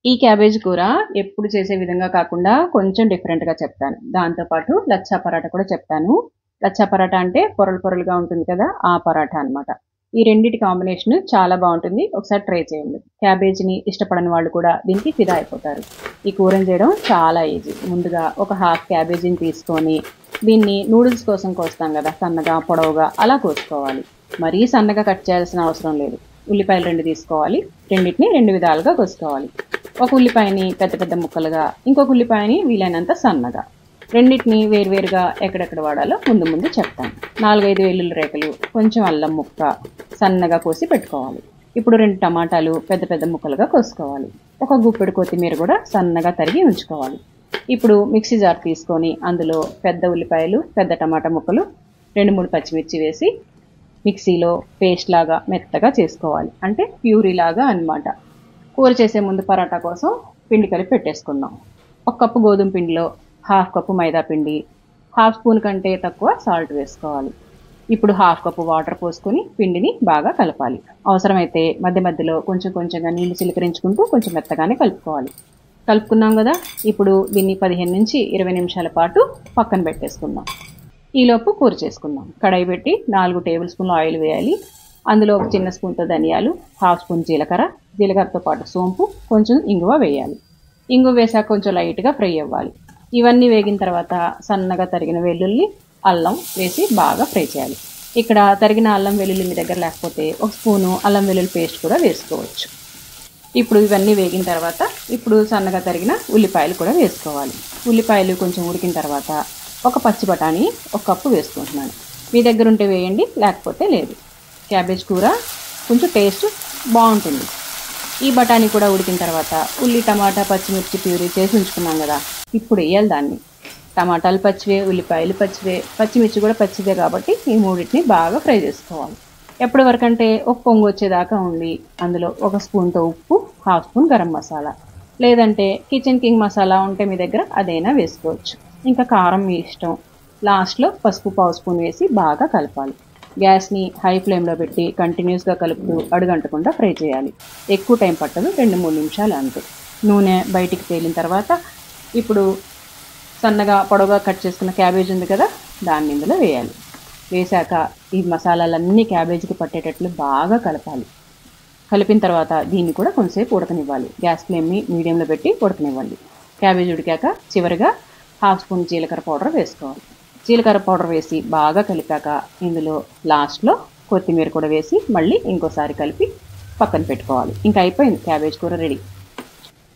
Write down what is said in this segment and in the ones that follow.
ఈ క్యాబేజ్ కూర ఎప్పుడు చేసే విధంగా కాకుండా కొంచెం డిఫరెంట్‌గా చెప్తాను. దాంతో పాటు లచ్చా పరాటా కూడా చెప్తాను. లచ్చా పరాటా అంటే పొరలు పొరలుగా ఉంటుంది కదా! ఆ పరాటా అన్నమాట. ఈ రెండిటి కాంబినేషన్ చాలా బావుంటుంది. ఒకసారి ట్రై చేయండి. క్యాబేజ్‌ని ఇష్టపడని వాళ్ళు కూడా దీనికి ఫిదా అయిపోతారు. ఈ కూరని చేయడం చాలా ఈజీ. ముందుగా ఒక హాఫ్ క్యాబేజీని తీసుకొని దీన్ని నూడిల్స్ కోసం కోస్తాం కదా! సన్నగా, పొడవుగా అలా కోసుకోవాలి. మరీ సన్నగా కట్ చేయాల్సిన అవసరం లేదు. ఉల్లిపాయలు 2 తీసుకోవాలి. రెండిటిని 2 విధాలుగా కోసుకోవాలి. ఒక ఉల్లిపాయని పెద్ద పెద్ద ముక్కలుగా, ఇంకొక ఉల్లిపాయని వీలైనంత సన్నగా. రెండిటిని వేరువేరుగా ఎక్కడెక్కడ వాడాలో ముందు ముందు చెప్తాను. 4, 5 వెల్లుల్లి రేఖలు, కొంచెం అల్లం ముక్క సన్నగా కోసి పెట్టుకోవాలి. ఇప్పుడు 2 టమాటాలు పెద్ద పెద్ద ముక్కలుగా కోసుకోవాలి. ఒక గుప్పెడు కొత్తిమీర కూడా సన్నగా తరిగి ఉంచుకోవాలి. ఇప్పుడు మిక్సీ జార్ తీసుకొని అందులో పెద్ద ఉల్లిపాయలు, పెద్ద టమాటా ముక్కలు, 2, 3 పచ్చిమిర్చి వేసి మిక్సీలో పేస్ట్ లాగా మెత్తగా చేసుకోవాలి. అంటే ప్యూరీ లాగా అన్నమాట. కూర చేసే ముందు పరాటా కోసం పిండి కలిపి పెట్టేసుకుందాం. 1 కప్పు గోధుమ పిండిలో హాఫ్ కప్పు మైదా పిండి, హాఫ్ స్పూన్ కంటే తక్కువ సాల్ట్ వేసుకోవాలి. ఇప్పుడు హాఫ్ కప్పు వాటర్ పోసుకొని పిండిని బాగా కలపాలి. అవసరమైతే మధ్య మధ్యలో కొంచెం కొంచెంగా నీళ్లు చిలకరించుకుంటూ కొంచెం మెత్తగానే కలుపుకోవాలి. కలుపుకున్నాం కదా! ఇప్పుడు దీన్ని 15 నుంచి 20 నిమిషాల పాటు పక్కన పెట్టేసుకుందాం. ఈలోపు కూర చేసుకుందాం. కడాయి పెట్టి 4 టేబుల్ స్పూన్ల ఆయిల్ వేయాలి. అందులో ఒక చిన్న స్పూన్తో ధనియాలు, హాఫ్ స్పూన్ జీలకర్ర, జీలకర్రతో పాటు సోంపు, కొంచెం ఇంగువ వేయాలి. ఇంగువ వేసాక కొంచెం లైట్గా ఫ్రై అవ్వాలి. ఇవన్నీ వేగిన తర్వాత సన్నగా తరిగిన వెల్లుల్లి, అల్లం వేసి బాగా ఫ్రై చేయాలి. ఇక్కడ తరిగిన అల్లం వెల్లుల్లి మీ దగ్గర లేకపోతే 1 స్పూను అల్లం వెల్లుల్లి పేస్ట్ కూడా వేసుకోవచ్చు. ఇప్పుడు ఇవన్నీ వేగిన తర్వాత ఇప్పుడు సన్నగా తరిగిన ఉల్లిపాయలు కూడా వేసుకోవాలి. ఉల్లిపాయలు కొంచెం ఉడికిన తర్వాత ఒక పచ్చి బఠానీ 1 కప్పు వేసుకుంటున్నాను. మీ దగ్గర ఉంటే వేయండి, లేకపోతే లేదు. క్యాబేజ్ కూర కొంచెం టేస్ట్ బాగుంటుంది. ఈ బఠానీ కూడా ఉడికిన తర్వాత ఉల్లి, టమాటా, పచ్చిమిర్చి ప్యూరీ చేసి ఉంచుకున్నాం కదా! ఇప్పుడు వేయాలి దాన్ని. టమాటాలు పచ్చివే, ఉల్లిపాయలు పచ్చివే, పచ్చిమిర్చి కూడా పచ్చిదే కాబట్టి ఈ మూడింటిని బాగా ఫ్రై చేసుకోవాలి. ఎప్పటి వరకు అంటే ఒక పొంగు వచ్చేదాకా ఉండి అందులో 1 స్పూన్తో ఉప్పు, హాఫ్ స్పూన్ గరం మసాలా, లేదంటే కిచెన్ కింగ్ మసాలా ఉంటే మీ దగ్గర అదైనా వేసుకోవచ్చు. ఇంకా కారం మీ ఇష్టం. లాస్ట్లో పసుపు పావు స్పూన్ వేసి బాగా కలపాలి. గ్యాస్ని హై ఫ్లేమ్లో పెట్టి కంటిన్యూస్గా కలుపుతూ అడుగంటకుండా ఫ్రై చేయాలి. ఎక్కువ టైం పట్టదు, 2-3 నిమిషాలు అంతే. నూనె బయటికి తేలిన తర్వాత ఇప్పుడు సన్నగా పొడవుగా కట్ చేసుకున్న క్యాబేజ్ ఉంది కదా, దాన్ని ఇందులో వేయాలి. వేశాక ఈ మసాలాలన్నీ క్యాబేజీకి పట్టేటట్లు బాగా కలపాలి. కలిపిన తర్వాత దీన్ని కూడా కొంచెంసేపు ఉడకనివ్వాలి. గ్యాస్ ఫ్లేమ్ని మీడియంలో పెట్టి ఉడకనివ్వండి. క్యాబేజ్ ఉడికాక చివరిగా హాఫ్ స్పూన్ జీలకర్ర పౌడర్ వేసుకోవాలి. జీలకర్ర పౌడర్ వేసి బాగా కలిపాక ఇందులో లాస్ట్లో కొత్తిమీర కూడా వేసి మళ్ళీ ఇంకోసారి కలిపి పక్కన పెట్టుకోవాలి. ఇంకా అయిపోయింది, క్యాబేజ్ కూర రెడీ.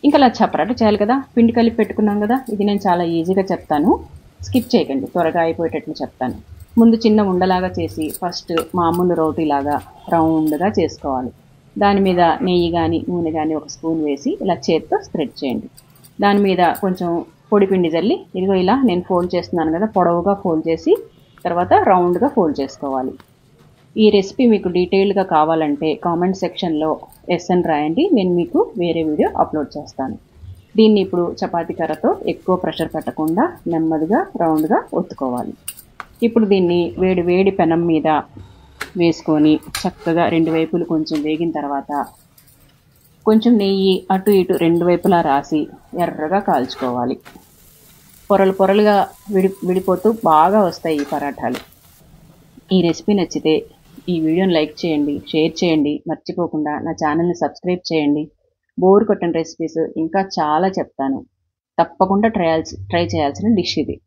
ఇంకా లచ్చా పరాటా చేయాలి కదా, పిండి కలిపి పెట్టుకున్నాం కదా. ఇది నేను చాలా ఈజీగా చెప్తాను, స్కిప్ చేయకండి, త్వరగా అయిపోయేటట్లు చెప్తాను. ముందు చిన్న ఉండలాగా చేసి ఫస్ట్ మామూలు రోటీలాగా రౌండ్గా చేసుకోవాలి. దాని మీద నెయ్యి కానీ నూనె కానీ 1 స్పూన్ వేసి ఇలా చేత్తో స్ప్రెడ్ చేయండి. దాని మీద కొంచెం పొడి పిండి జల్లి ఇదిగో ఇలా నేను ఫోల్డ్ చేస్తున్నాను కదా, పొడవుగా ఫోల్డ్ చేసి తర్వాత రౌండ్గా ఫోల్డ్ చేసుకోవాలి. ఈ రెసిపీ మీకు డీటెయిల్డ్గా కావాలంటే కామెంట్ సెక్షన్లో ఎస్ఎన్ రాయండి, నేను మీకు వేరే వీడియో అప్లోడ్ చేస్తాను. దీన్ని ఇప్పుడు చపాతీ కర్రతో ఎక్కువ ప్రెషర్ పెట్టకుండా నెమ్మదిగా రౌండ్గా ఒత్తుకోవాలి. ఇప్పుడు దీన్ని వేడి వేడి పెనం మీద వేసుకొని చక్కగా 2 వైపులు కొంచెం వేగిన తర్వాత కొంచెం నెయ్యి అటు ఇటు 2 వైపులా రాసి ఎర్రగా కాల్చుకోవాలి. పొరలు పొరలుగా విడిపోతూ బాగా వస్తాయి ఈ పరాఠాలు. ఈ రెసిపీ నచ్చితే ఈ వీడియోని లైక్ చేయండి, షేర్ చేయండి, మర్చిపోకుండా నా ఛానల్ని సబ్స్క్రైబ్ చేయండి. బోర్ కొట్టని రెసిపీస్ ఇంకా చాలా చెప్తాను. తప్పకుండా ట్రై చేయాల్సిన డిష్ ఇది.